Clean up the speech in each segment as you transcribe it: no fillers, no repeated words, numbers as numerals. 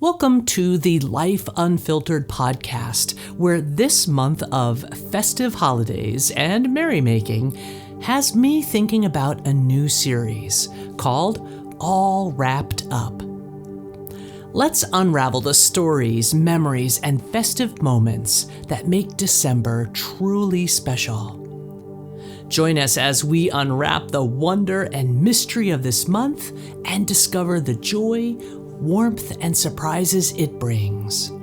Welcome to the Life Unfiltered podcast, where this month of festive holidays and merrymaking has me thinking about a new series called All Wrapped Up. Let's unravel the stories, memories, and festive moments that make December truly special. Join us as we unwrap the wonder and mystery of this month and discover the joy, warmth, and surprises it brings.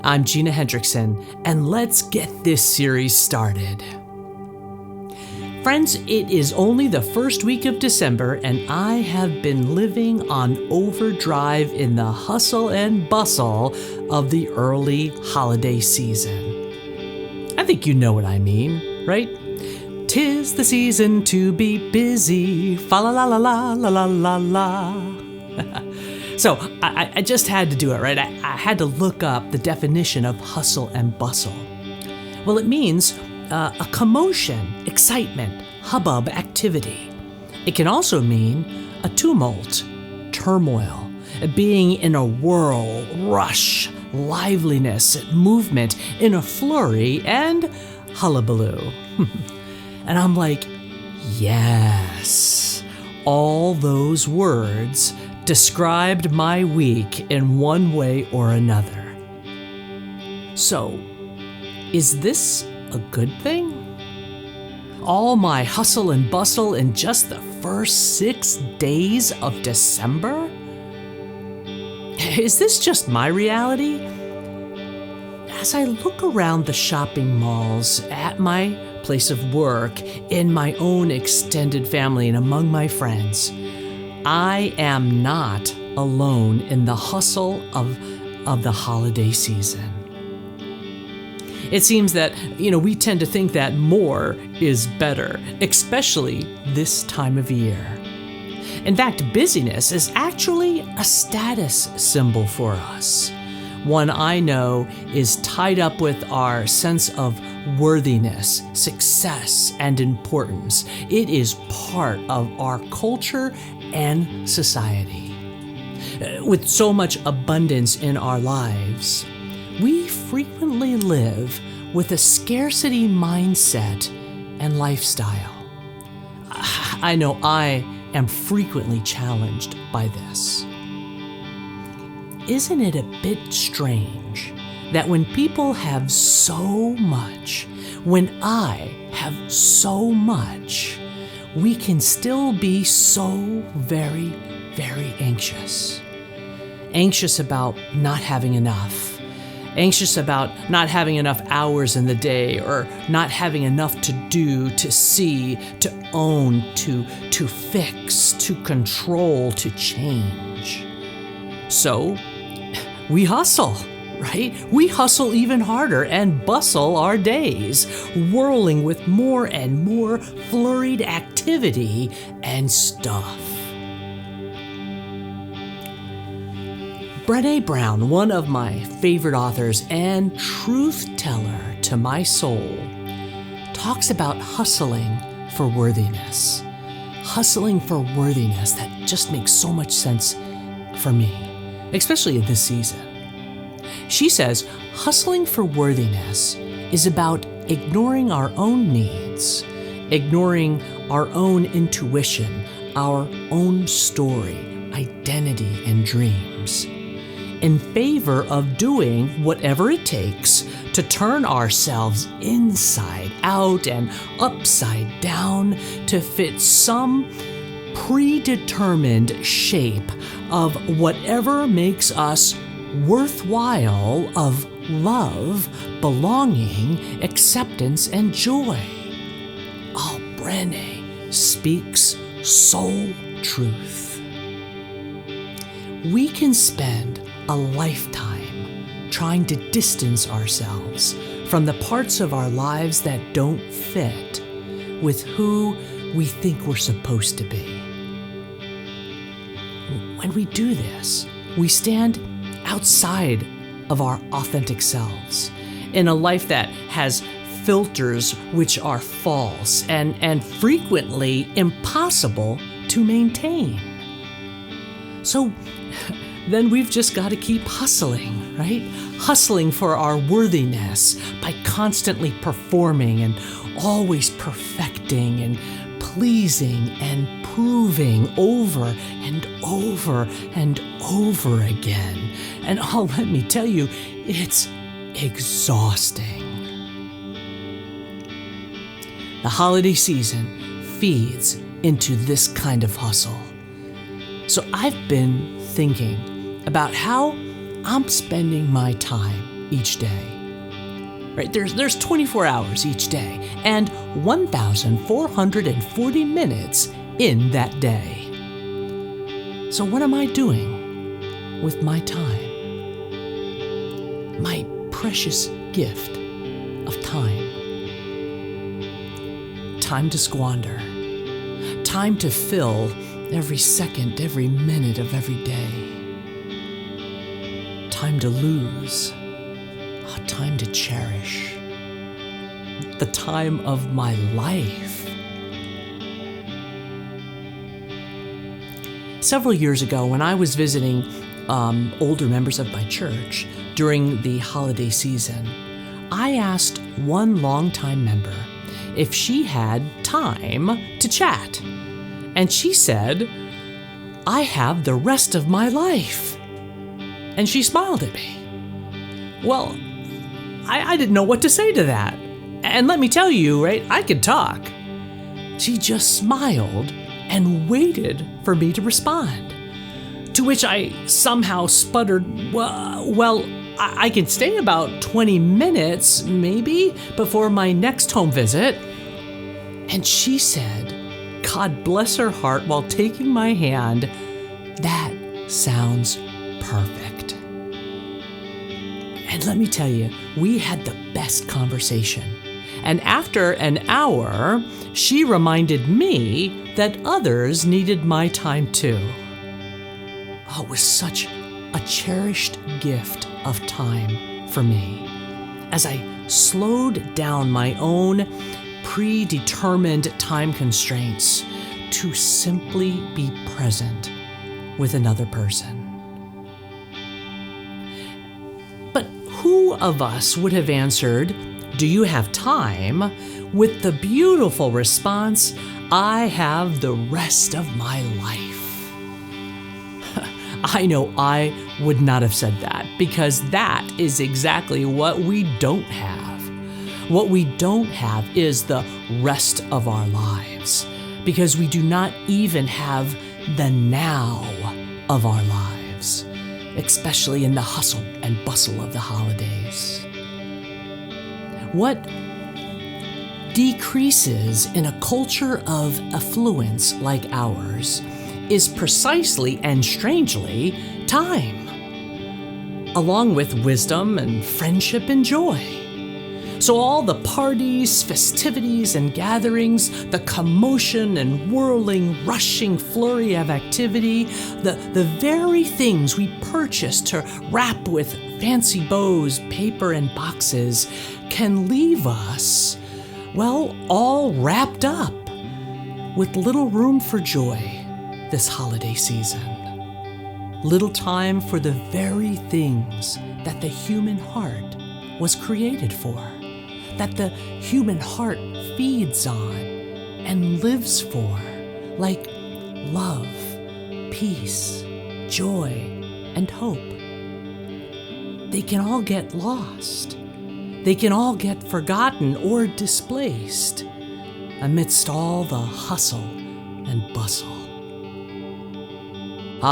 I'm Gina Hendrickson, and let's get this series started. Friends, it is only the first week of December, and I have been living on overdrive in the hustle and bustle of the early holiday season. I think you know what I mean, right? 'Tis the season to be busy, fa la la la la la la la la. So I just had to do it, right? I had to look up the definition of hustle and bustle. Well, it means a commotion, excitement, hubbub, activity. It can also mean a tumult, turmoil, being in a whirl, rush, liveliness, movement, in a flurry, and hullabaloo. And I'm like, yes, all those words described my week in one way or another. So, is this a good thing? All my hustle and bustle in just the first 6 days of December? Is this just my reality? As I look around the shopping malls, at my place of work, in my own extended family, and among my friends, I am not alone in the hustle of the holiday season. It seems that, we tend to think that more is better, especially this time of year. In fact, busyness is actually a status symbol for us. One I know is tied up with our sense of worthiness, success, and importance. It is part of our culture and society. With so much abundance in our lives, we frequently live with a scarcity mindset and lifestyle. I know I am frequently challenged by this. Isn't it a bit strange that when people have so much, when I have so much, we can still be so very, very anxious? Anxious about not having enough. Anxious about not having enough hours in the day, or not having enough to do, to see, to own, to fix, to control, to change. So, we hustle, right? We hustle even harder and bustle our days, whirling with more and more flurried activity and stuff. Brené Brown, one of my favorite authors and truth teller to my soul, talks about hustling for worthiness. Hustling for worthiness, that just makes so much sense for me, especially in this season. She says, hustling for worthiness is about ignoring our own needs, ignoring our own intuition, our own story, identity, and dreams, in favor of doing whatever it takes to turn ourselves inside out and upside down to fit some predetermined shape of whatever makes us worthwhile of love, belonging, acceptance, and joy. Oh, Brené speaks soul truth. We can spend a lifetime trying to distance ourselves from the parts of our lives that don't fit with who we think we're supposed to be. When we do this, we stand outside of our authentic selves in a life that has filters which are false and frequently impossible to maintain. So then we've just got to keep hustling, right? Hustling for our worthiness by constantly performing and always perfecting and pleasing and proving over and over and over again. And oh, let me tell you, it's exhausting. The holiday season feeds into this kind of hustle. So I've been thinking about how I'm spending my time each day. Right? There's 24 hours each day and 1,440 minutes in that day. So what am I doing with my time? My precious gift of time. Time to squander. Time to fill every second, every minute of every day. Time to lose. Time to cherish. The time of my life. Several years ago, when I was visiting older members of my church during the holiday season, I asked one longtime member if she had time to chat. And she said, "I have the rest of my life." And she smiled at me. Well, I didn't know what to say to that. And let me tell you, right, I could talk. She just smiled and waited for me to respond. To which I somehow sputtered, well, I can stay about 20 minutes, maybe, before my next home visit. And she said, God bless her heart, while taking my hand, "That sounds perfect." And let me tell you, we had the best conversation. And after an hour, she reminded me that others needed my time too. Oh, it was such a cherished gift of time for me as I slowed down my own predetermined time constraints to simply be present with another person. But who of us would have answered, "Do you have time?" with the beautiful response, "I have the rest of my life." I know I would not have said that, because that is exactly what we don't have. What we don't have is the rest of our lives, because we do not even have the now of our lives, especially in the hustle and bustle of the holidays. What decreases in a culture of affluence like ours is precisely and strangely time, along with wisdom and friendship and joy. So all the parties, festivities, and gatherings, the commotion and whirling, rushing flurry of activity, the very things we purchase to wrap with fancy bows, paper, and boxes can leave us, well, all wrapped up with little room for joy this holiday season. Little time for the very things that the human heart was created for, that the human heart feeds on and lives for, like love, peace, joy, and hope. They can all get lost. They can all get forgotten or displaced amidst all the hustle and bustle.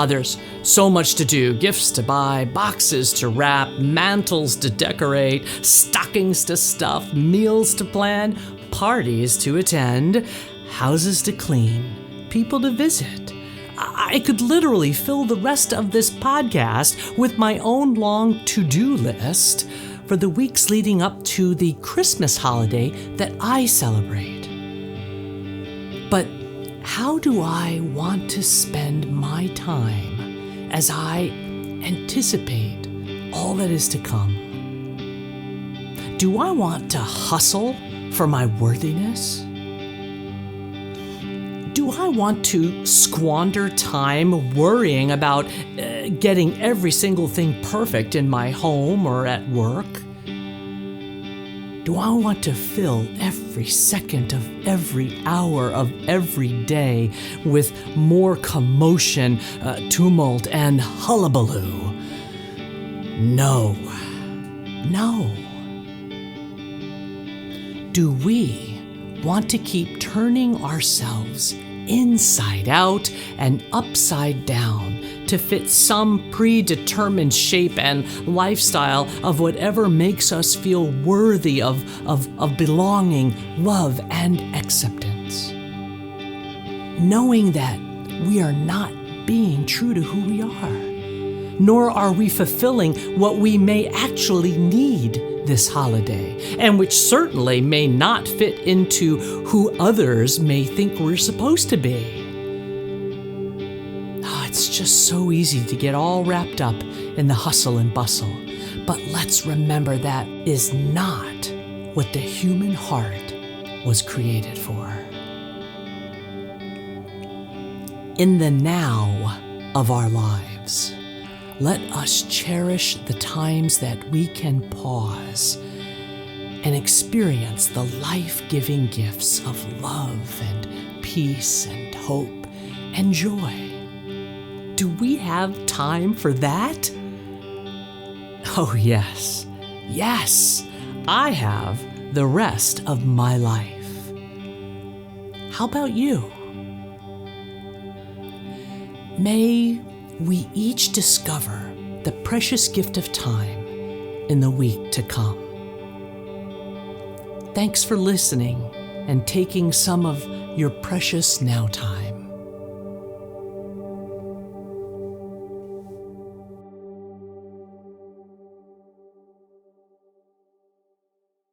There's so much to do. Gifts to buy, boxes to wrap, mantles to decorate, stockings to stuff, meals to plan, parties to attend, houses to clean, people to visit. I could literally fill the rest of this podcast with my own long to-do list for the weeks leading up to the Christmas holiday that I celebrate. But how do I want to spend my time as I anticipate all that is to come? Do I want to hustle for my worthiness? Do Do I want to squander time worrying about getting every single thing perfect in my home or at work? Do I want to fill every second of every hour of every day with more commotion, tumult, and hullabaloo? No. No. Do we want to keep turning ourselves inside out and upside down to fit some predetermined shape and lifestyle of whatever makes us feel worthy of belonging, love, and acceptance? Knowing that we are not being true to who we are, nor are we fulfilling what we may actually need this holiday, and which certainly may not fit into who others may think we're supposed to be. It's just so easy to get all wrapped up in the hustle and bustle, but let's remember that is not what the human heart was created for. In the now of our lives, let us cherish the times that we can pause and experience the life-giving gifts of love and peace and hope and joy. Do we have time for that? Oh, yes. Yes, I have the rest of my life. How about you? May we each discover the precious gift of time in the week to come. Thanks for listening and taking some of your precious now time.